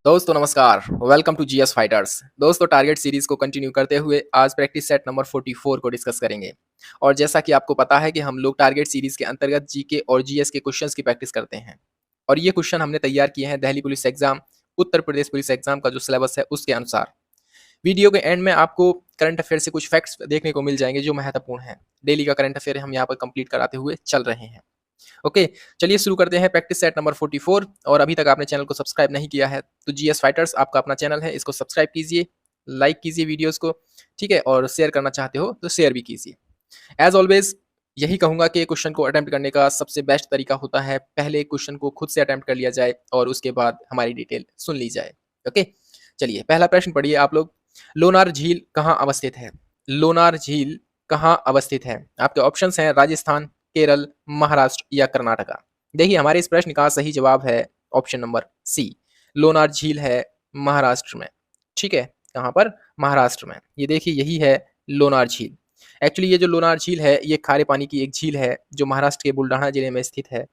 दोस्तों नमस्कार, welcome to GS fighters. दोस्तों टारगेट सीरीज को कंटिन्यू करते हुए आज प्रैक्टिस सेट नंबर 44 को डिस्कस करेंगे। और जैसा कि आपको पता है कि हम लोग टारगेट सीरीज के अंतर्गत जीके और जीएस के क्वेश्चंस की प्रैक्टिस करते हैं और ये क्वेश्चन हमने तैयार किए हैं Delhi police exam, Uttar Pradesh police exam का जो सिलेबस है उसके अनुसार। वीडियो के एंड में आपको करंट अफेयर से कुछ फैक्ट्स देखने को मिल जाएंगे जो महत्वपूर्ण हैं। डेली का करंट अफेयर हम यहाँ पर कंप्लीट कराते हुए चल रहे हैं। ओके, चलिए शुरू करते हैं प्रैक्टिस सेट नंबर 44। और अभी तक आपने चैनल को सब्सक्राइब नहीं किया है तो जीएस फाइटर्स आपका अपना चैनल है, इसको सब्सक्राइब कीजिए, लाइक कीजिए वीडियोस को, ठीक है, और शेयर करना चाहते हो तो शेयर भी कीजिए। एज ऑलवेज यही कहूंगा कि क्वेश्चन को अटेम्प्ट करने का सबसे बेस्ट तरीका होता है पहले क्वेश्चन को खुद से अटेम्प्ट कर लिया जाए और उसके बाद हमारी डिटेल सुन ली जाए। ओके, चलिए पहला प्रश्न पढ़िए आप लोग। लोनार झील कहाँ अवस्थित है? लोनार झील कहाँ अवस्थित है? आपके ऑप्शंस हैं राजस्थान, केरल, महाराष्ट्र या कर्नाटका। देखिए हमारे इस प्रश्न का सही जवाब है ऑप्शन नंबर सी, लोनार झील है महाराष्ट्र में। ठीक है, कहाँ पर? महाराष्ट्र में। ये देखिए यही है लोनार झील। एक्चुअली ये जो लोनार झील है ये खारे पानी की एक झील है जो महाराष्ट्र के बुल्ढाना जिले में स्थित है।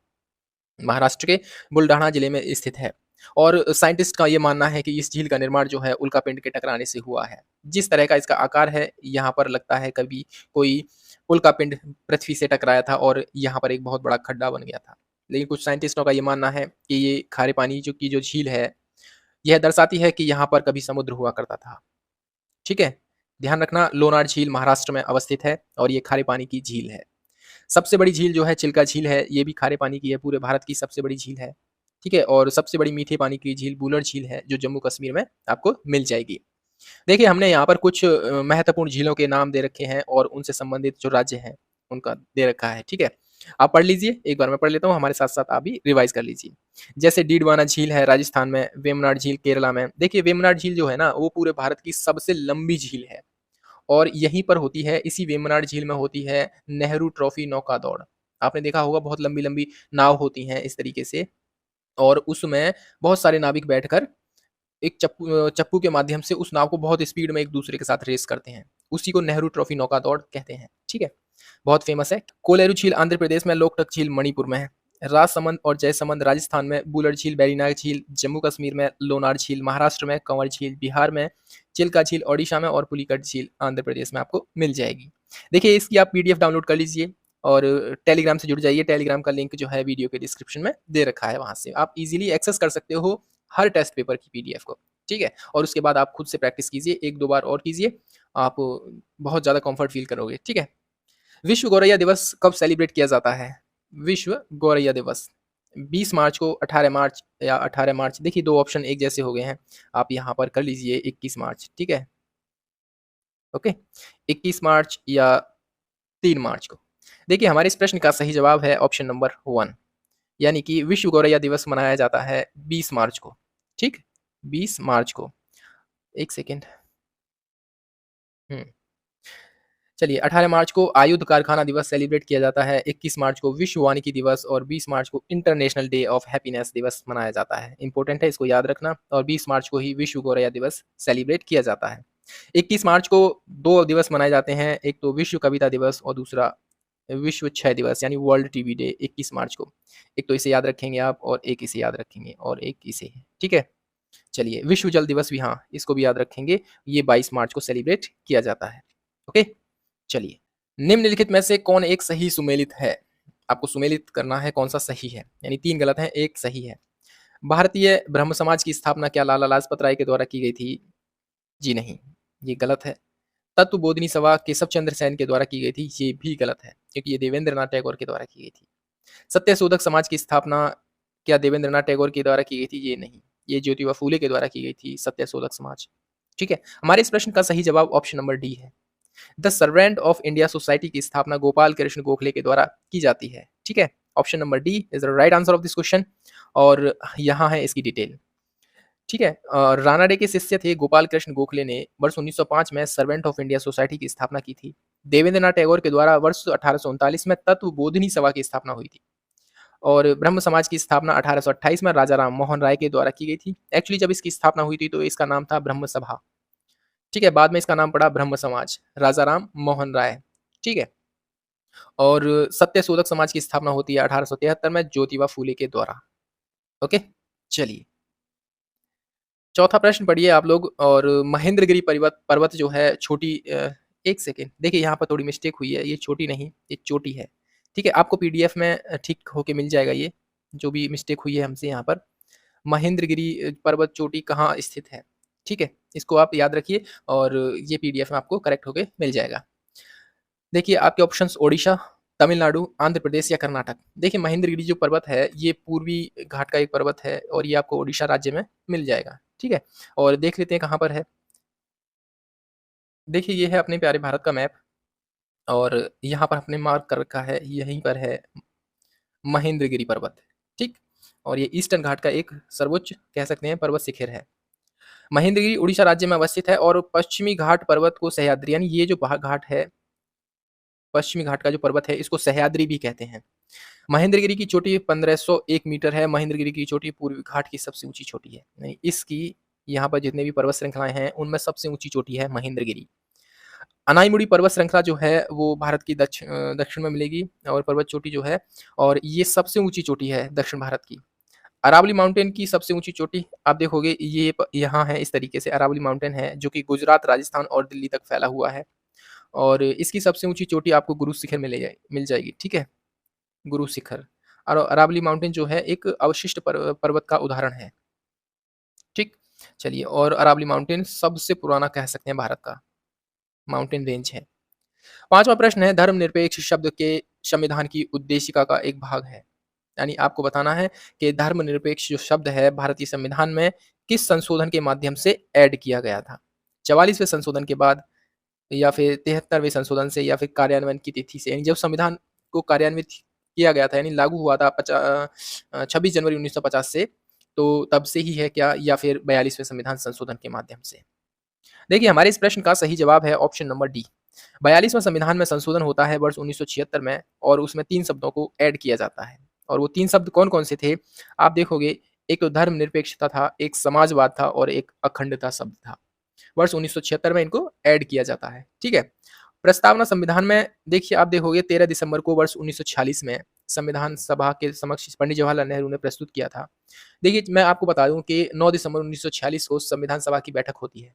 महाराष्ट्र के बुल्ढाना जिले में स्थित है और साइंटिस्ट का ये मानना है कि इस झील का निर्माण जो है उल्कापिंड के टकराने से हुआ है। जिस तरह का इसका आकार है यहाँ पर लगता है कभी कोई उल्कापिंड पृथ्वी से टकराया था और यहाँ पर एक बहुत बड़ा खड्डा बन गया था। लेकिन कुछ साइंटिस्टों का ये मानना है कि ये खारे पानी जो झील है यह दर्शाती है कि यहाँ पर कभी समुद्र हुआ करता था। ठीक है, ध्यान रखना लोनार झील महाराष्ट्र में अवस्थित है और ये खारे पानी की झील है। सबसे बड़ी झील जो है चिल्का झील है, ये भी खारे पानी की है, पूरे भारत की सबसे बड़ी झील है। ठीक है, और सबसे बड़ी मीठे पानी की झील बुलर झील है जो जम्मू कश्मीर में आपको मिल जाएगी। देखिए हमने यहाँ पर कुछ महत्वपूर्ण झीलों के नाम दे रखे हैं और उनसे संबंधित जो राज्य हैं उनका दे रखा है। ठीक है, आप पढ़ लीजिए, एक बार मैं पढ़ लेता हूँ, हमारे साथ साथ आप भी रिवाइज कर लीजिए। जैसे डीडवाना झील है राजस्थान में, वेमनाड झील केरला में। देखिए वेमनाड झील जो है ना वो पूरे भारत की सबसे लंबी झील है और यहीं पर होती है, इसी वेमनाड झील में होती है नेहरू ट्रॉफी नौका दौड़। आपने देखा होगा बहुत लंबी लंबी नाव होती हैं इस तरीके से और उसमें बहुत सारे नाविक बैठकर एक चप्पू चप्पू के माध्यम से उस नाव को बहुत स्पीड में एक दूसरे के साथ रेस करते हैं। उसी को नेहरू ट्रॉफी नौका दौड़ कहते हैं। ठीक है, बहुत फेमस है। कोलेरू झील आंध्र प्रदेश में, लोकटक झील मणिपुर में है, राजसमंद और जयसमंद राजस्थान में, बुलर झील बैरीनाग झील जम्मू कश्मीर में, लोनार झील महाराष्ट्र में, कंवर झील बिहार में, चिल्का झील ओडिशा में और पुलिकट झील आंध्र प्रदेश में आपको मिल जाएगी। देखिए इसकी आप पीडीएफ डाउनलोड कर लीजिए और टेलीग्राम से जुड़ जाइए। टेलीग्राम का लिंक जो है वीडियो के डिस्क्रिप्शन में दे रखा है, वहां से आप इजीली एक्सेस कर सकते हो हर टेस्ट पेपर की पीडीएफ को। ठीक है, और उसके बाद आप खुद से प्रैक्टिस कीजिए, एक दो बार और कीजिए, आप बहुत ज़्यादा कंफर्ट फील करोगे। ठीक है, विश्व गौरैया दिवस कब सेलिब्रेट किया जाता है? विश्व गौरैया दिवस 20 मार्च को, 18 मार्च या 18 मार्च। देखिए दो ऑप्शन एक जैसे हो गए हैं, आप यहाँ पर कर लीजिए 21 मार्च। ठीक है, ओके, 21 मार्च या 3 मार्च को। देखिए हमारे इस प्रश्न का सही जवाब है ऑप्शन नंबर 1, यानी कि विश्व गौरैया दिवस मनाया जाता है 20 मार्च को। ठीक, 20 मार्च को। एक सेकेंड, चलिए 18 मार्च को आयुध कारखाना दिवस सेलिब्रेट किया जाता है, 21 मार्च को विश्व वानिकी दिवस और 20 मार्च को इंटरनेशनल डे ऑफ हैप्पीनेस दिवस मनाया जाता है। इंपॉर्टेंट है, इसको याद रखना। और 20 मार्च को ही विश्व गौरैया दिवस सेलिब्रेट किया जाता है। 21 मार्च को दो दिवस मनाए जाते हैं, एक तो विश्व कविता दिवस और दूसरा विश्व क्षय दिवस यानी वर्ल्ड टीबी डे 21 मार्च को। एक तो इसे याद रखेंगे आप और एक इसे याद रखेंगे और एक इसे। ठीक है, चलिए विश्व जल दिवस भी, हाँ इसको भी याद रखेंगे, ये 22 मार्च को सेलिब्रेट किया जाता है। ओके, चलिए निम्नलिखित में से कौन एक सही सुमेलित है? आपको सुमेलित करना है कौन सा सही है, यानी 3 गलत हैं, एक सही है। भारतीय ब्रह्म समाज की स्थापना क्या लाला लाजपत राय के द्वारा की गई थी? जी नहीं, ये गलत है। तत्व बोधिनी सभा केशव चंद्र सेन के द्वारा की गई थी, ये भी गलत है क्योंकि ये देवेंद्रनाथ टैगोर के द्वारा की गई थी। सत्य शोधक समाज की स्थापना क्या देवेंद्रनाथ टैगोर के द्वारा की गई थी? ये नहीं, ये ज्योतिबा फूले के द्वारा की गई थी सत्य शोधक समाज। ठीक है, हमारे इस प्रश्न का सही जवाब ऑप्शन नंबर डी है। The servant of India society की स्थापना गोपाल कृष्ण गोखले के द्वारा की जाती है। ठीक है, option number D is the right answer of this question और यहाँ है इसकी डिटेल। ठीक है, राणा डे के शिष्य थे गोपाल कृष्ण गोखले ने वर्ष 1905 में सर्वेंट ऑफ इंडिया सोसाइटी की स्थापना की थी। देवेंद्रनाथ टैगोर के द्वारा वर्ष 1839 में तत्व बोधिनी सभा की स्थापना हुई थी और ब्रह्म समाज की स्थापना 1828 में राजा राम मोहन राय के द्वारा की गई थी। एक्चुअली जब इसकी स्थापना हुई थी तो इसका नाम था ब्रह्म सभा। ठीक है, बाद में इसका नाम पड़ा ब्रह्म समाज, राजा राम मोहन राय। ठीक है, और सत्यशोधक समाज की स्थापना होती है 1873 में ज्योतिबा फूले के द्वारा। ओके, चलिए चौथा प्रश्न पढ़िए आप लोग। और महेंद्रगिरी पर्वत पर्वत जो है छोटी एक सेकेंड, देखिए यहाँ पर थोड़ी मिस्टेक हुई है, ये छोटी नहीं ये चोटी है। ठीक है, आपको पीडीएफ में ठीक होके मिल जाएगा ये, जो भी मिस्टेक हुई है हमसे यहाँ पर। महेंद्रगिरी पर्वत चोटी कहाँ स्थित है, ठीक है, इसको आप याद रखिए और ये पीडीएफ में आपको करेक्ट होके मिल जाएगा। देखिए आपके ऑप्शंस ओडिशा, तमिलनाडु, आंध्र प्रदेश या कर्नाटक। देखिए महेंद्रगिरी जो पर्वत है ये पूर्वी घाट का एक पर्वत है और ये आपको ओडिशा राज्य में मिल जाएगा। ठीक है, और देख लेते हैं कहाँ पर है। देखिए ये है अपने प्यारे भारत का मैप और यहाँ पर आपने मार्क कर रखा है, यहीं पर है महेंद्रगिरी पर्वत। ठीक, और ये ईस्टर्न घाट का एक सर्वोच्च कह सकते हैं पर्वत शिखर है। महेंद्रगिरी उड़ीसा राज्य में अवस्थित है और पश्चिमी घाट पर्वत को सह्याद्री, यानी ये जो घाट है, पश्चिमी घाट का जो पर्वत है इसको सह्याद्री भी कहते हैं। महेंद्रगिरी की चोटी 1501 मीटर है। महेंद्रगिरी की चोटी पूर्वी घाट की सबसे ऊंची चोटी है, यानी इसकी यहाँ पर जितने भी पर्वत श्रृंखलाएं हैं उनमें सबसे ऊंची चोटी है महेंद्रगिरी। अनाईमुड़ी पर्वत श्रृंखला जो है वो भारत की दक्षिण में मिलेगी और पर्वत चोटी जो है, और ये सबसे ऊंची चोटी है दक्षिण भारत की। अरावली माउंटेन की सबसे ऊंची चोटी आप देखोगे ये यहाँ है, इस तरीके से अरावली माउंटेन है जो कि गुजरात, राजस्थान और दिल्ली तक फैला हुआ है। और इसकी सबसे ऊंची चोटी आपको गुरु शिखर मिल जाएगी। ठीक है, गुरु शिखर। और अरावली माउंटेन जो है एक अवशिष्ट पर्वत का उदाहरण है। ठीक, चलिए, और अरावली माउंटेन सबसे पुराना कह सकते हैं भारत का माउंटेन रेंज है। पांचवा प्रश्न है, धर्मनिरपेक्ष शब्द के संविधान की उद्देशिका का एक भाग है। यानी आपको बताना है कि धर्मनिरपेक्ष जो शब्द है भारतीय संविधान में किस संशोधन के माध्यम से ऐड किया गया था। 44वें संशोधन के बाद या फिर 73वें संशोधन से या फिर कार्यान्वयन की तिथि से, यानी जब संविधान को कार्यान्वित किया गया था, यानी लागू हुआ था 26 जनवरी 1950 से, तो तब से ही है क्या, या फिर 42वें संविधान संशोधन के माध्यम से। देखिए हमारे इस प्रश्न का सही जवाब है ऑप्शन नंबर डी। 42वें संविधान में संशोधन होता है वर्ष 1976 में और उसमें 3 शब्दों को ऐड किया जाता है। और वो 3 शब्द कौन-कौन से थे? आप देखोगे, एक तो धर्मनिरपेक्षता था, एक समाजवाद था और एक अखंडता शब्द था। वर्ष 1976 में इनको ऐड किया जाता है। ठीक है? प्रस्तावना संविधान में देखिए आप देखोगे 13 दिसंबर को वर्ष 1946 में संविधान सभा के समक्ष पंडित जवाहरलाल नेहरू ने प्रस्तुत किया था। देखिए मैं आपको बता दूँ कि 9 दिसंबर 1946 को संविधान सभा की बैठक होती है।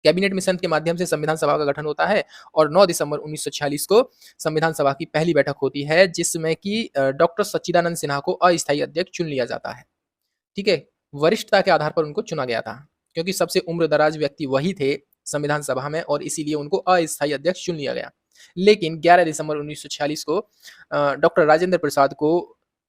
कैबिनेट मिशन के माध्यम से संविधान सभा का गठन होता है और 9 दिसंबर 1946 को संविधान सभा की पहली बैठक होती है जिसमें कि डॉक्टर सच्चिदानंद सिन्हा को अस्थायी अध्यक्ष चुन लिया जाता है। ठीक है? वरिष्ठता के आधार पर उनको चुना गया था क्योंकि सबसे उम्र-दराज व्यक्ति वही थे संविधान सभा में और इसीलिए उनको अस्थायी अध्यक्ष चुन लिया गया। लेकिन 11 दिसंबर 1946 को डॉक्टर राजेंद्र प्रसाद को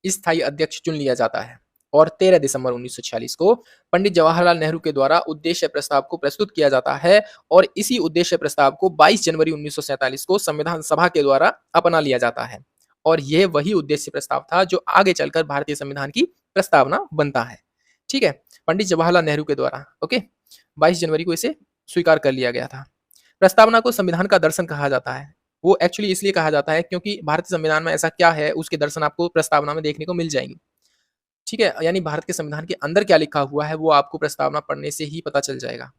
स्थायी अध्यक्ष चुन लिया जाता है और 13 दिसंबर 1946 को पंडित जवाहरलाल नेहरू के द्वारा उद्देश्य प्रस्ताव को प्रस्तुत किया जाता है और इसी उद्देश्य प्रस्ताव को 22 जनवरी 1947 को संविधान सभा के द्वारा अपना लिया जाता है। और यह वही उद्देश्य प्रस्ताव था जो आगे चलकर भारतीय संविधान की प्रस्तावना बनता है। ठीक है, पंडित जवाहरलाल नेहरू के द्वारा। ओके, 22 जनवरी को इसे स्वीकार कर लिया गया था। प्रस्तावना को संविधान का दर्शन कहा जाता है। वो एक्चुअली इसलिए कहा जाता है क्योंकि भारतीय संविधान में ऐसा क्या है उसके दर्शन आपको प्रस्तावना में देखने को मिल जाएंगे। ठीक है, यानी भारत के संविधान के अंदर क्या लिखा हुआ है वो आपको प्रस्तावना पढ़ने से ही पता चल जाएगा।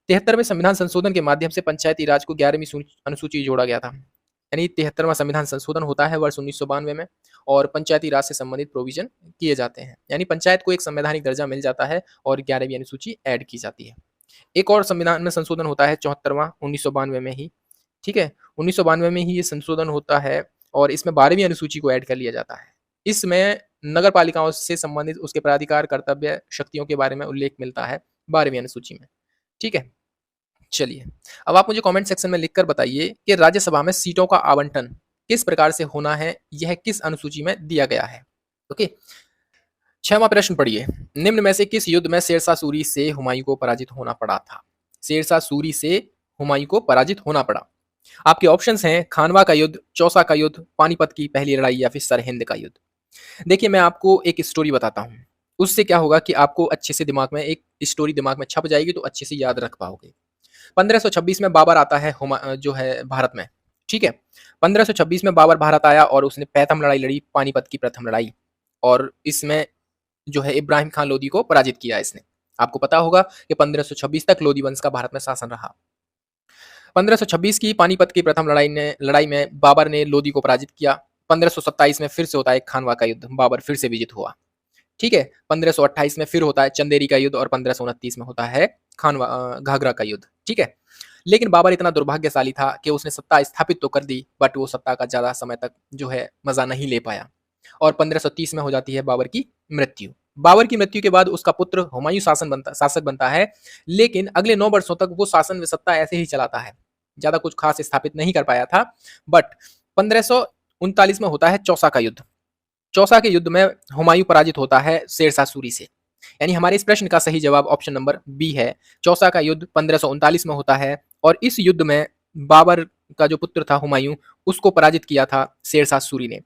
73वें संविधान संशोधन के माध्यम से पंचायती राज को 11वीं अनुसूची जोड़ा गया था। यानी 73वां संविधान संशोधन होता है वर्ष 1992 में और पंचायती राज से संबंधित प्रोविजन किए जाते हैं, यानी पंचायत को एक संवैधानिक दर्जा मिल जाता है और 11वीं अनुसूची ऐड की जाती है। एक और संविधान में संशोधन होता है 74वां 1992 में ही। ठीक है, 1992 में ही ये संशोधन होता है और इसमें 12वीं अनुसूची को ऐड कर लिया जाता है। इसमें नगर पालिकाओं से संबंधित उसके प्राधिकार, कर्तव्य, शक्तियों के बारे में उल्लेख मिलता है 12वीं अनुसूची में। ठीक है, चलिए अब आप मुझे कमेंट सेक्शन में लिखकर बताइए कि राज्यसभा में सीटों का आवंटन किस प्रकार से होना है, यह किस अनुसूची में दिया गया है। ओके, 6वां प्रश्न पढ़िए, निम्न में से किस युद्ध में शेरशाह सूरी से हुमायूं को पराजित होना पड़ा था। शेरशाह सूरी से हुमायूं को पराजित होना पड़ा। आपके ऑप्शंस हैं खानवा का युद्ध, चौसा का युद्ध, पानीपत की पहली लड़ाई या फिर सरहिंद का युद्ध। देखिए मैं आपको एक स्टोरी बताता हूँ, उससे क्या होगा कि आपको अच्छे से दिमाग में एक स्टोरी दिमाग में छप जाएगी तो अच्छे से याद रख पाओगे। 1526 में बाबर आता है जो है भारत में। ठीक है, 1526 में बाबर भारत आया और उसने प्रथम लड़ाई लड़ी, पानीपत की प्रथम लड़ाई, और इसमें जो है इब्राहिम खान लोदी को पराजित किया इसने। आपको पता होगा कि 1526 तक लोदी वंश का भारत में शासन रहा। 1526 की पानीपत की प्रथम लड़ाई में बाबर ने लोदी को पराजित किया। 1527 में फिर से होता है खानवा का युद्ध, बाबर फिर से विजित हुआ। ठीक है, 1528 में फिर होता है चंदेरी का युद्ध और 1529 में होता है घाघरा का युद्ध। ठीक है, लेकिन बाबर इतना दुर्भाग्यशाली था कि उसने सत्ता स्थापित तो कर दी, बट वो सत्ता का ज्यादा समय तक जो है मजा नहीं ले पाया और 1530 में हो जाती है बाबर की मृत्यु। बाबर की मृत्यु के बाद उसका पुत्र हुमायूं शासक बनता है, लेकिन अगले 9 वर्षों तक वो शासन में सत्ता ऐसे ही चलाता है, ज्यादा कुछ खास स्थापित नहीं कर पाया था। बट 1539 में होता है चौसा का युद्ध। चौसा के युद्ध में हुमायूं पराजित होता है शेरशाह सूरी से। यानी हमारे इस प्रश्न का सही जवाब ऑप्शन नंबर बी है। चौसा का युद्ध 1539 में होता है और इस युद्ध में बाबर का जो पुत्र था हुमायूं, उसको पराजित किया था शेरशाह सूरी ने।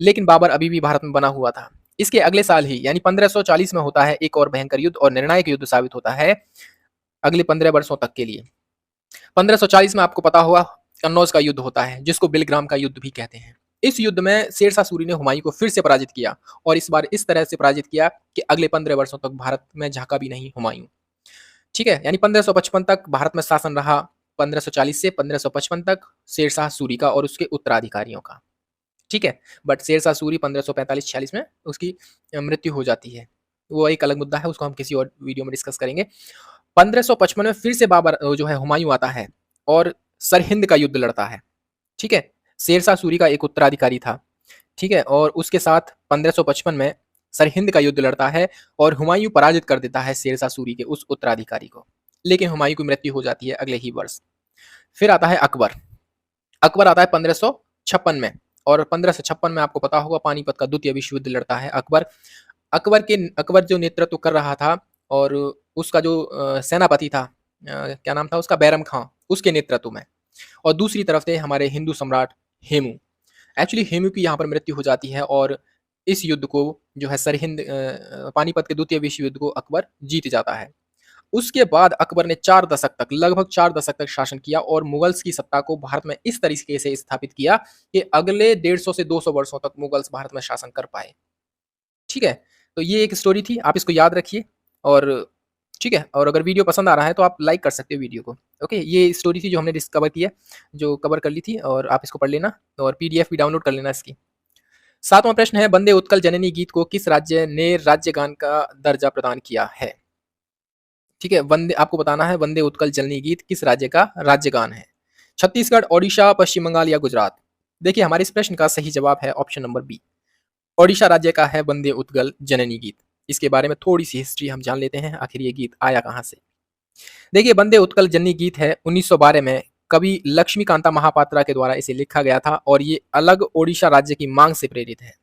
लेकिन बाबर अभी भी भारत में बना हुआ था। इसके अगले साल ही यानी 1540 में होता है एक और भयंकर युद्ध और निर्णायक युद्ध साबित होता है अगले 15 वर्षों तक के लिए। 1540 में आपको पता होगा कन्नौज का युद्ध होता है, जिसको बिलग्राम का युद्ध भी कहते हैं। इस युद्ध में शेरशाह सूरी ने हुमायूं को फिर से पराजित किया और इस बार इस तरह से पराजित किया कि अगले 15 वर्षों तक भारत में झांका भी नहीं हुमायूं। ठीक है, यानी 1555 तक भारत में शासन रहा, 1540 से 1555 तक शेरशाह सूरी का और उसके उत्तराधिकारियों का। ठीक है, बट शेरशाह सूरी 1545-46 में उसकी मृत्यु हो जाती है। वो एक अलग मुद्दा है, उसको हम किसी और वीडियो में डिस्कस करेंगे। 1555 में फिर से बाबर जो है हुमायूं आता है और सरहिंद का युद्ध लड़ता है। ठीक है, शेरशाह सूरी का एक उत्तराधिकारी था। ठीक है, और उसके साथ 1555 में सरहिंद का युद्ध लड़ता है और हुमायूं पराजित कर देता है शेरशाह सूरी के उस उत्तराधिकारी को। लेकिन हुमायूं की मृत्यु हो जाती है अगले ही वर्ष। फिर आता है अकबर। अकबर आता है 1556 में और 1556 में आपको पता होगा पानीपत का द्वितीय विश्व युद्ध लड़ता है अकबर। अकबर जो नेतृत्व कर रहा था और उसका जो सेनापति था, क्या नाम था उसका, बैरम खां, उसके नेतृत्व में। और दूसरी तरफ थे हमारे हिंदू सम्राट हेमू। एक्चुअली हेमू की यहाँ पर मृत्यु हो जाती है और इस युद्ध को जो है सरहिंद पानीपत के द्वितीय विश्व युद्ध को अकबर जीत जाता है। उसके बाद अकबर ने 4 दशक तक, लगभग 4 दशक तक शासन किया और मुगल्स की सत्ता को भारत में इस तरीके से स्थापित किया कि अगले 150 से 200 वर्षों तक मुगल्स भारत में शासन कर पाए। ठीक है, तो ये एक स्टोरी थी, आप इसको याद रखिए। और ठीक है, और अगर वीडियो पसंद आ रहा है तो आप लाइक कर सकते हो वीडियो को। ओके, ये स्टोरी थी जो हमने डिस्कवर की है, जो कवर कर ली थी, और आप इसको पढ़ लेना और पीडीएफ भी डाउनलोड कर लेना इसकी। 7वां प्रश्न है, वंदे उत्कल जननी गीत को किस राज्य ने राज्यगान का दर्जा प्रदान किया है? ठीक है, वंदे आपको बताना है वंदे उत्कल जननी गीत किस राज्य का राज्यगान है। छत्तीसगढ़, ओडिशा, पश्चिम बंगाल या गुजरात? देखिए हमारे इस प्रश्न का सही जवाब है ऑप्शन नंबर बी, ओडिशा राज्य का है वंदे उत्कल जननी गीत। इसके बारे में थोड़ी सी हिस्ट्री हम जान लेते हैं, आखिर ये गीत आया कहाँ से। देखिए वंदे उत्कल जननी गीत है 1912 में कवि लक्ष्मीकांता महापात्रा के द्वारा इसे लिखा गया था और ये अलग ओडिशा राज्य की मांग से प्रेरित है।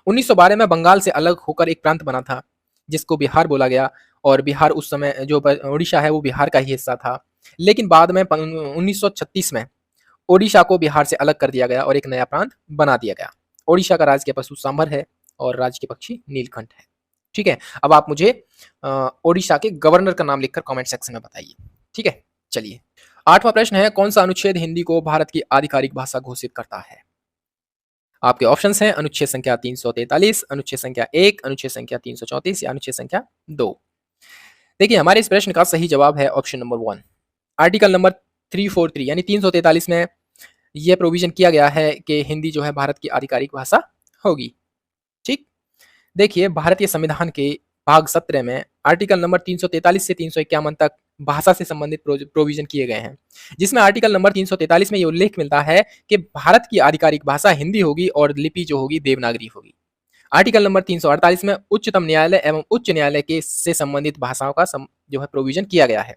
1912 में बंगाल से अलग होकर एक प्रांत बना था जिसको बिहार बोला गया और बिहार उस समय जो ओडिशा है वो बिहार का ही हिस्सा था। लेकिन बाद में 1936 में ओडिशा को बिहार से अलग कर दिया गया और एक नया प्रांत बना दिया गया। ओडिशा का राजकीय पशु सांभर है और राजकीय पक्षी नीलकंठ है। ठीक है, अब आप मुझे ओडिशा के गवर्नर का नाम लिखकर कमेंट सेक्शन में बताइए। ठीक है, चलिए 8वां प्रश्न है, कौन सा अनुच्छेद हिंदी को भारत की आधिकारिक भाषा घोषित करता है? आपके ऑप्शंस हैं अनुच्छेद संख्या 343, अनुच्छेद संख्या 1, अनुच्छेद संख्या 334 या अनुच्छेद संख्या 2। देखिए हमारे इस प्रश्न का सही जवाब है ऑप्शन नंबर 1, आर्टिकल नंबर 343 यानी 343 में यह प्रोविजन किया गया है कि हिंदी जो है भारत की आधिकारिक भाषा होगी। ठीक, देखिए भारतीय संविधान के भाग 17 में आर्टिकल नंबर 343 से 351 तक भाषा से संबंधित प्रोविजन किए गए हैं, जिसमें आर्टिकल नंबर 343 में ये उल्लेख मिलता है कि भारत की आधिकारिक भाषा हिंदी होगी और लिपि जो होगी देवनागरी होगी। आर्टिकल नंबर 348 में उच्चतम न्यायालय एवं उच्च न्यायालय के से संबंधित भाषाओं का जो है प्रोविजन किया गया है।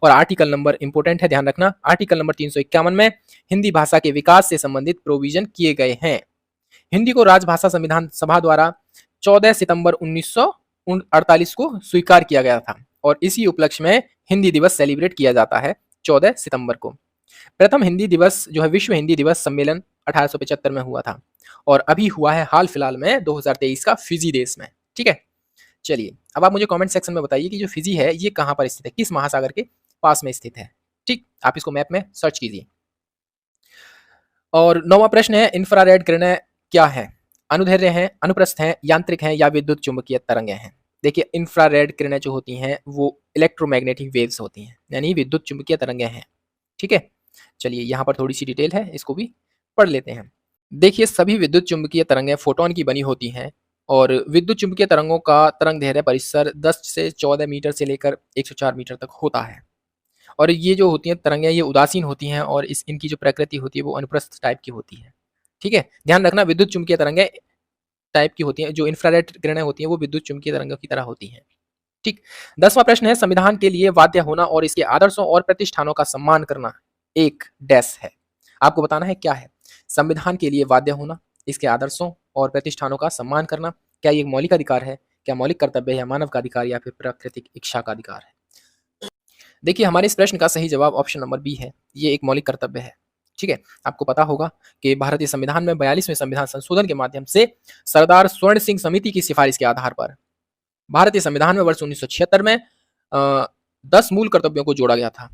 और आर्टिकल नंबर इंपोर्टेंट है, ध्यान रखना, आर्टिकल नंबर 351 में हिंदी भाषा के विकास से संबंधित प्रोविजन किए गए हैं। हिंदी को राजभाषा संविधान सभा द्वारा 14 सितंबर 1948 को स्वीकार किया गया था और इसी उपलक्ष्य में हिंदी दिवस सेलिब्रेट किया जाता है 14 सितंबर को। प्रथम हिंदी दिवस जो है विश्व हिंदी दिवस सम्मेलन 1875 में हुआ था और अभी हुआ है हाल फिलहाल में 2023 का फिजी देश में। ठीक है, चलिए अब आप मुझे कमेंट सेक्शन में बताइए कि जो फिजी है ये कहाँ पर स्थित है, किस महासागर के पास में स्थित है। ठीक, आप इसको मैप में सर्च कीजिए। और 9वां प्रश्न है, इंफ्रारेड किरणें क्या है? अनुदैर्ध्य हैं, अनुप्रस्थ हैं, यांत्रिक हैं या विद्युत चुंबकीय तरंगें हैं? देखिए इंफ्रारेड किरणें जो होती हैं वो इलेक्ट्रोमैग्नेटिक वेव्स होती हैं, यानी विद्युत चुंबकीय तरंगें हैं। ठीक है, चलिए यहाँ पर थोड़ी सी डिटेल है, इसको भी पढ़ लेते हैं। देखिए, सभी विद्युत चुम्बकीय तरंगें फोटॉन की बनी होती हैं और विद्युत चुम्बकीय तरंगों का तरंगदैर्ध्य परिसर 10 से 14 मीटर से लेकर 104 मीटर तक होता है। और ये जो होती हैं तरंगें, ये उदासीन होती हैं और इनकी जो प्रकृति होती है वो अनुप्रस्थ टाइप की होती है। ठीक है, ध्यान रखना, विद्युत चुम्बकीय तरंगें टाइप की होती हैं, जो इंफ्रारेड किरणें होती हैं वो विद्युत चुम्बकीय तरंगों की तरह होती हैं। ठीक। 10वां प्रश्न है, संविधान के लिए वाद्य होना और इसके आदर्शों और प्रतिष्ठानों का सम्मान करना एक डैश है। आपको बताना है क्या है। संविधान के लिए वाद्य होना, इसके आदर्शों और प्रतिष्ठानों का सम्मान करना, क्या ये एक मौलिक अधिकार है, क्या मौलिक कर्तव्य है, मानव का अधिकार या फिर प्राकृतिक इच्छा का अधिकार है। देखिए, हमारे इस प्रश्न का सही जवाब ऑप्शन नंबर बी है, ये एक मौलिक कर्तव्य है। ठीक है, आपको पता होगा कि भारतीय संविधान में 42वें संविधान संशोधन के माध्यम से सरदार स्वर्ण सिंह समिति की सिफारिश के आधार पर भारतीय संविधान में वर्ष 1976 में 10 मूल कर्तव्यों को जोड़ा गया था।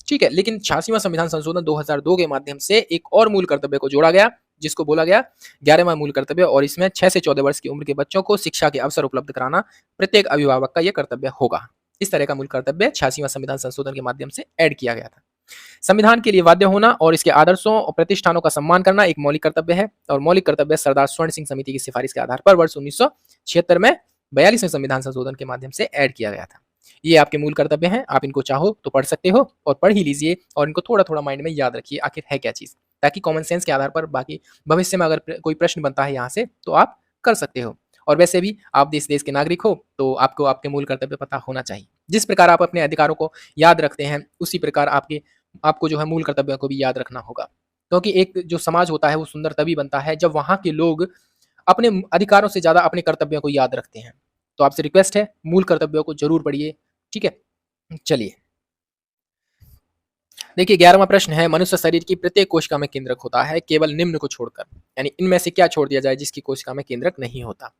ठीक है, लेकिन 86वां संविधान संशोधन 2002 के माध्यम से एक और मूल कर्तव्य को जोड़ा गया, जिसको बोला गया 11वां मूल कर्तव्य, और इसमें 6 से 14 वर्ष की उम्र के बच्चों को शिक्षा के अवसर उपलब्ध कराना प्रत्येक अभिभावक का यह कर्तव्य होगा। इस तरह का मूल कर्तव्य 86वां संविधान संशोधन के माध्यम से ऐड किया गया था। संविधान के लिए वाद्य होना और इसके आदर्शों और प्रतिष्ठानों का सम्मान करना एक मौलिक कर्तव्य है, और मौलिक कर्तव्य सरदार स्वर्ण सिंह समिति की सिफारिश के आधार पर वर्ष 1976 में 42वें संविधान संशोधन के माध्यम से ऐड किया गया था। ये आपके मूल कर्तव्य हैं, आप इनको चाहो तो पढ़ सकते हो और पढ़ ही लीजिए, और इनको थोड़ा थोड़ा माइंड में याद रखिए आखिर है क्या चीज़, ताकि कॉमन सेंस के आधार पर बाकी भविष्य में अगर कोई प्रश्न बनता है यहाँ से तो आप कर सकते हो। और वैसे भी आप देश के नागरिक हो तो आपको आपके मूल कर्तव्य पता होना चाहिए। जिस प्रकार आप अपने अधिकारों को याद रखते हैं, उसी प्रकार आपको जो है मूल कर्तव्यों को भी याद रखना होगा, क्योंकि एक जो समाज होता है वो सुंदर तभी बनता है जब वहाँ के लोग अपने अधिकारों से ज़्यादा अपने कर्तव्यों को याद रखते हैं। तो आपसे रिक्वेस्ट है, मूल कर्तव्यों को जरूर पढ़िए। ठीक है, चलिए देखिए, 11वां प्रश्न है, मनुष्य शरीर की प्रत्येक कोशिका में केंद्रक होता है केवल निम्न को छोड़कर, यानी इनमें से क्या छोड़ दिया जाए जिसकी कोशिका में केंद्रक नहीं होता।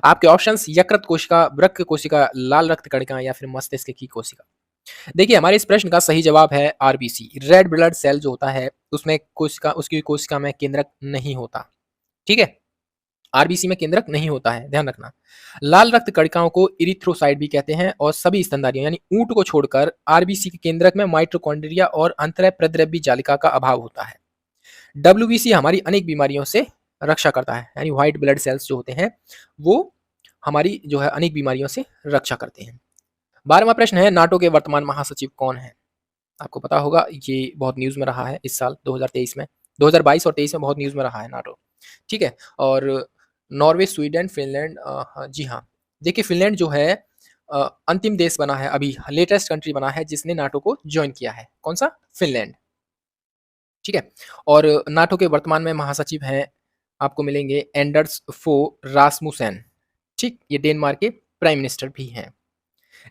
आपके ऑप्शंस, यकृत कोशिका, वृक्क कोशिका, लाल रक्त कणिका या फिर मस्तिष्क की कोशिका। देखिए, हमारे इस प्रश्न का सही जवाब है आरबीसी, रेड ब्लड सेल जो होता है उसमें कोशिका, उसकी कोशिका में केंद्रक नहीं होता। ठीक है, आरबीसी में केंद्रक नहीं होता है, ध्यान रखना। लाल रक्त कणिकाओं को इरिथ्रोसाइट भी कहते हैं, और सभी स्तनधारियों यानी ऊंट को छोड़कर आरबीसी के केंद्रक में माइटोकॉन्ड्रिया और अंतरय प्रद्रव्य जालिका का अभाव होता है। डब्ल्यूबीसी हमारी अनेक बीमारियों से रक्षा करता है, यानी व्हाइट ब्लड सेल्स जो होते हैं वो हमारी जो है अनेक बीमारियों से रक्षा करते हैं। 12वां प्रश्न है, नाटो के वर्तमान महासचिव कौन है। आपको पता होगा, ये बहुत न्यूज में रहा है इस साल 2023 में, 2022 और 23 में बहुत न्यूज में रहा है नाटो। ठीक है, और नॉर्वे, स्वीडन, फिनलैंड, हाँ जी हाँ, देखिए फिनलैंड जो है अंतिम देश बना है, अभी लेटेस्ट कंट्री बना है जिसने नाटो को ज्वाइन किया है। कौन सा? फिनलैंड। ठीक है, और नाटो के वर्तमान में महासचिव हैं, आपको मिलेंगे एंडर्स फो रासमुसेन। ठीक, ये डेनमार्क के प्राइम मिनिस्टर भी हैं।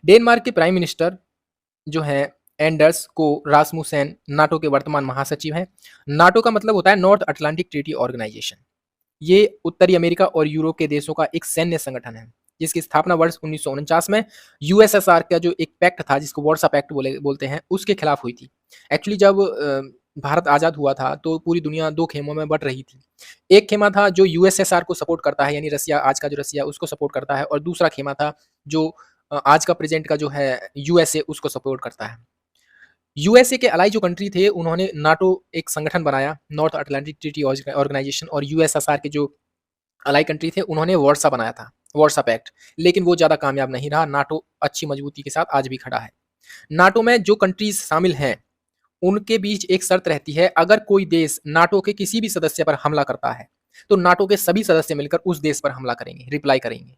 डेनमार्क के प्राइम मिनिस्टर जो है एंडर्स को रासमुसेन नाटो के वर्तमान महासचिव हैं। नाटो का मतलब होता है नॉर्थ अटलांटिक ट्रीटी ऑर्गेनाइजेशन। ये उत्तरी अमेरिका और यूरोप के देशों का एक सैन्य संगठन है, जिसकी स्थापना वर्ष 1949 में यूएसएसआर का जो एक पैक्ट था जिसको वार्सा पैक्ट बोलते हैं, उसके खिलाफ हुई थी। एक्चुअली जब भारत आज़ाद हुआ था तो पूरी दुनिया दो खेमों में बट रही थी। एक खेमा था जो यूएसएसआर को सपोर्ट करता है, यानी रसिया, आज का जो रसिया उसको सपोर्ट करता है, और दूसरा खेमा था जो आज का प्रेजेंट का जो है यूएसए उसको सपोर्ट करता है। यूएसए के अलाई जो कंट्री थे उन्होंने नाटो एक संगठन बनाया, नॉर्थ अटलांटिक ट्रीटी ऑर्गेनाइजेशन, और यूएसएसआर के जो अलाई कंट्री थे उन्होंने वार्सा बनाया था, वार्सा पैक्ट, लेकिन वो ज़्यादा कामयाब नहीं रहा। नाटो अच्छी मजबूती के साथ आज भी खड़ा है। नाटो में जो कंट्रीज शामिल हैं उनके बीच एक शर्त रहती है, अगर कोई देश नाटो के किसी भी सदस्य पर हमला करता है तो नाटो के सभी सदस्य मिलकर उस देश पर हमला करेंगे, रिप्लाई करेंगे।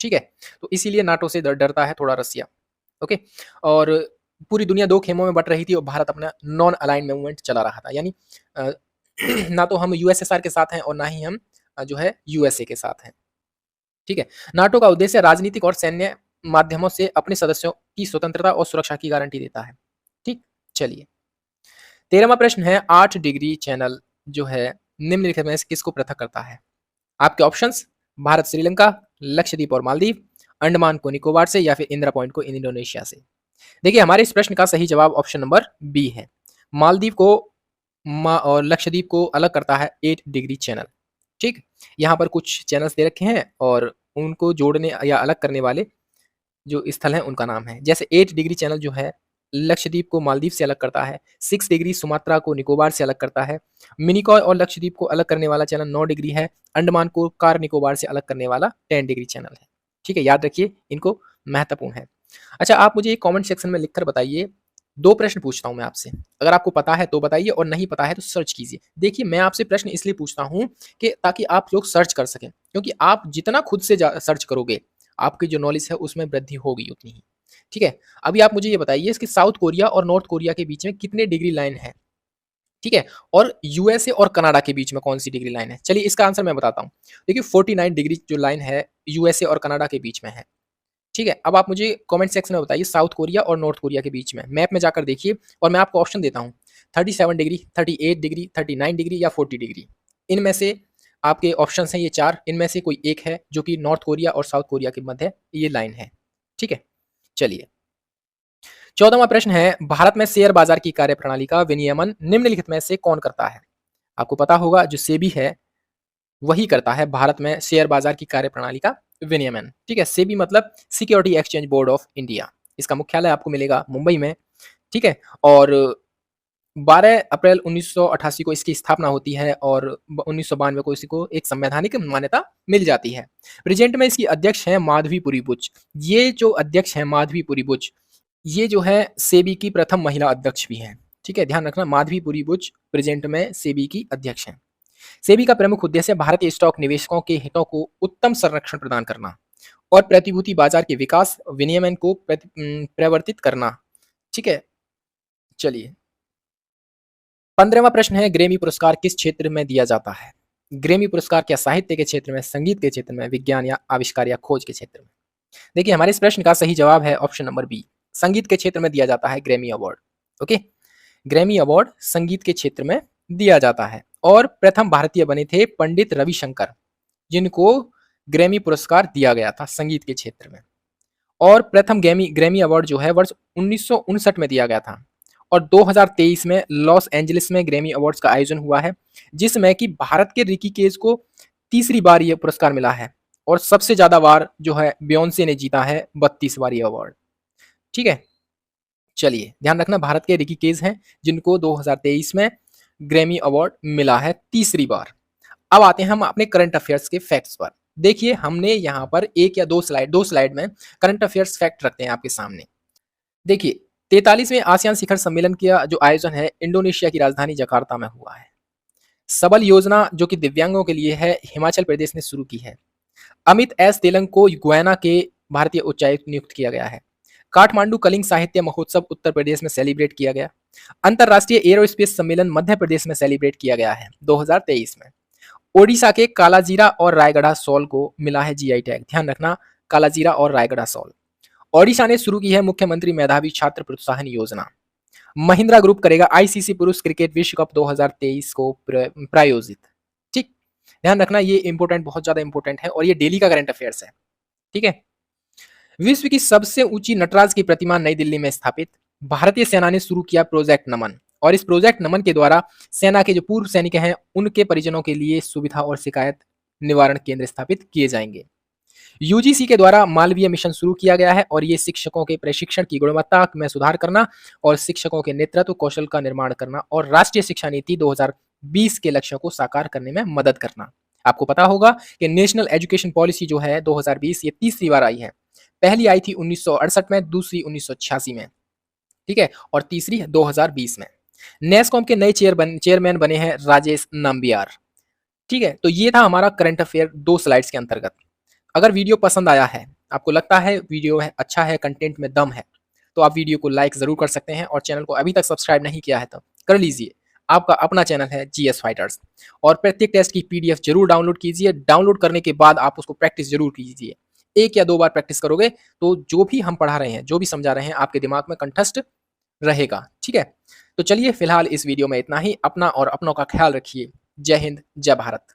ठीक है, तो इसीलिए नाटो से डरता है थोड़ा रसिया। ओके, और पूरी दुनिया दो खेमों में बट रही थी और भारत अपना नॉन अलाइंड मूवमेंट चला रहा था, यानी ना तो हम यूएसएसआर के साथ हैं और ना ही हम जो है यूएसए के साथ हैं। ठीक है, नाटो का उद्देश्य राजनीतिक और सैन्य माध्यमों से अपने सदस्यों की स्वतंत्रता और सुरक्षा की गारंटी देता है। ठीक, चलिए 13वां प्रश्न है, 8 डिग्री चैनल जो है निम्नलिखित में से किसको पृथक करता है। आपके ऑप्शंस, भारत श्रीलंका, लक्षद्वीप और मालदीव, अंडमान को निकोबार से, या फिर इंदिरा पॉइंट को इंडोनेशिया से। देखिए, हमारे इस प्रश्न का सही जवाब ऑप्शन नंबर बी है। मालदीव को और लक्षद्वीप को अलग करता है 8 डिग्री चैनल। ठीक, यहाँ पर कुछ चैनल्स दे रखे हैं और उनको जोड़ने या अलग करने वाले जो स्थल हैं उनका नाम है। जैसे 8 डिग्री चैनल जो है लक्षद्वीप को मालदीव से अलग करता है। 6 डिग्री सुमात्रा को निकोबार से अलग करता है। मिनिकॉय और लक्षद्वीप को अलग करने वाला चैनल 9 डिग्री है। अंडमान को कार निकोबार से अलग करने वाला 10 डिग्री चैनल है। ठीक है, याद रखिए, इनको महत्वपूर्ण है। अच्छा, आप मुझे कमेंट सेक्शन में लिखकर बताइए, 2 प्रश्न पूछता हूँ मैं आपसे, अगर आपको पता है तो बताइए और नहीं पता है तो सर्च कीजिए। देखिए, मैं आपसे प्रश्न इसलिए पूछता हूँ कि ताकि आप लोग सर्च कर सकें, क्योंकि आप जितना खुद से सर्च करोगे, आपकी जो नॉलेज है उसमें वृद्धि होगी उतनी ही। ठीक है, अभी आप मुझे ये बताइए कि साउथ कोरिया और नॉर्थ कोरिया के बीच में कितने डिग्री लाइन है? ठीक है, और यूएसए और कनाडा के बीच में कौन सी डिग्री लाइन है? चलिए इसका आंसर मैं बताता हूँ। देखिए 49 डिग्री जो लाइन है यूएसए और कनाडा के बीच में है। ठीक है, अब आप मुझे कमेंट सेक्शन में बताइए साउथ कोरिया और नॉर्थ कोरिया के बीच में, मैप में जाकर देखिए और मैं आपको ऑप्शन देता हूँ 37 डिग्री, 38 डिग्री, 39 डिग्री या 40 डिग्री। इनमें से आपके ऑप्शन हैं ये 4, इनमें से कोई एक है जो कि नॉर्थ कोरिया और साउथ कोरिया के मध्य ये लाइन है। ठीक है, चलिए 14वां प्रश्न है, भारत में शेयर बाजार की कार्यप्रणाली का विनियमन निम्नलिखित में से कौन करता है? आपको पता होगा जो सेबी है वही करता है भारत में शेयर बाजार की कार्यप्रणाली का विनियमन। ठीक है, सेबी मतलब security exchange board of India. इसका मुख्यालय आपको मिलेगा मुंबई में। ठीक है, और 12 अप्रैल 1988 को इसकी स्थापना होती है और 1992 को इसको एक संवैधानिक मान्यता मिल जाती है। प्रेजेंट में इसकी अध्यक्ष हैं माधवीपुरी बुच। ये जो अध्यक्ष हैं माधवीपुरी बुच, ये जो है सेबी की प्रथम महिला अध्यक्ष भी हैं। ठीक है, ध्यान रखना, माधवीपुरी बुच प्रेजेंट में सेबी की अध्यक्ष हैं। सेबी का प्रमुख उद्देश्य भारतीय स्टॉक निवेशकों के हितों को उत्तम संरक्षण प्रदान करना और प्रतिभूति बाजार के विकास विनियमन को प्रवर्तित करना। ठीक है, चलिए 15वां प्रश्न है, ग्रेमी पुरस्कार किस क्षेत्र में दिया जाता है? ग्रेमी पुरस्कार क्या साहित्य के क्षेत्र में, संगीत के क्षेत्र में, विज्ञान या आविष्कार या खोज के क्षेत्र में? देखिए, हमारे इस प्रश्न का सही जवाब है ऑप्शन नंबर बी, संगीत के क्षेत्र में दिया जाता है Grammy award. Okay, Grammy award संगीत के क्षेत्र में दिया जाता है और प्रथम भारतीय बने थे पंडित रविशंकर, जिनको ग्रैमी पुरस्कार दिया गया था संगीत के क्षेत्र में। और प्रथम ग्रैमी अवार्ड जो है वर्ष 1959 में दिया गया था और 2023 में लॉस एंजलिस में ग्रैमी अवार्ड्स का आयोजन हुआ है, जिसमें कि भारत के रिकी केज को तीसरी बार यह पुरस्कार मिला है और सबसे ज्यादा बार जो है बियोंसे ने जीता है 32 बार यह अवार्ड। ठीक है, चलिए ध्यान रखना, भारत के रिकी केज हैं जिनको 2023 में ग्रैमी अवार्ड मिला है तीसरी बार। अब आते हैं हम अपने करंट अफेयर्स के फैक्ट्स पर। देखिए, हमने यहाँ पर एक या दो स्लाइड में करंट अफेयर्स फैक्ट रखते हैं आपके सामने। देखिए, 43वें आसियान शिखर सम्मेलन का जो आयोजन है इंडोनेशिया की राजधानी जकार्ता में हुआ है। सबल योजना जो कि दिव्यांगों के लिए है, हिमाचल प्रदेश ने शुरू की है। अमित एस तेलंग को गुयाना के भारतीय उच्चायुक्त नियुक्त किया गया है। काठमांडू कलिंग साहित्य महोत्सव उत्तर प्रदेश में सेलिब्रेट किया गया। अंतरराष्ट्रीय एरोस्पेस सम्मेलन मध्य प्रदेश में सेलिब्रेट किया गया है 2023 में। ओडिशा के कालाजीरा और रायगढ़ सॉल को मिला है जीआई टैग। ध्यान रखना, कालाजीरा और रायगढ़ सॉल। ओडिशा ने शुरू की है मुख्यमंत्री मेधावी छात्र प्रोत्साहन योजना। महिंद्रा ग्रुप करेगा आईसीसी पुरुष क्रिकेट विश्व कप 2023 को प्रायोजित। ठीक, ध्यान रखना, ये इंपोर्टेंट, बहुत ज्यादा इंपोर्टेंट है और ये डेली का करंट अफेयर्स है। ठीक है, विश्व की सबसे ऊंची नटराज की प्रतिमा नई दिल्ली में स्थापित। भारतीय सेना ने शुरू किया प्रोजेक्ट नमन और इस प्रोजेक्ट नमन के द्वारा सेना के जो पूर्व सैनिक हैं उनके परिजनों के लिए सुविधा और शिकायत निवारण केंद्र स्थापित किए जाएंगे। यूजीसी के द्वारा मालवीय मिशन शुरू किया गया है और ये शिक्षकों के प्रशिक्षण की गुणवत्ता में सुधार करना और शिक्षकों के नेतृत्व कौशल का निर्माण करना और राष्ट्रीय शिक्षा नीति 2020 के लक्ष्यों को साकार करने में मदद करना। आपको पता होगा कि नेशनल एजुकेशन पॉलिसी जो है 2020 ये तीसरी बार आई है। पहली आई थी 1968 में, दूसरी 1986 में। ठीक है, और तीसरी 2020 में। नेस्कॉम के नए चेयरमैन बने हैं राजेश नाम्बियार। ठीक है, तो ये था हमारा करंट अफेयर 2 स्लाइड्स के अंतर्गत। अगर वीडियो पसंद आया है, आपको लगता है वीडियो है अच्छा है, कंटेंट में दम है, तो आप वीडियो को लाइक जरूर कर सकते हैं और चैनल को अभी तक सब्सक्राइब नहीं किया है तो कर लीजिए। आपका अपना चैनल है जीएस फाइटर्स और प्रत्येक टेस्ट की पीडीएफ जरूर डाउनलोड कीजिए। डाउनलोड करने के बाद आप उसको प्रैक्टिस जरूर कीजिए। 1 या 2 बार प्रैक्टिस करोगे तो जो भी हम पढ़ा रहे हैं, जो भी समझा रहे हैं, आपके दिमाग में कंठस्थ रहेगा। ठीक है, तो चलिए फिलहाल इस वीडियो में इतना ही। अपना और अपनों का ख्याल रखिए। जय हिंद, जय भारत।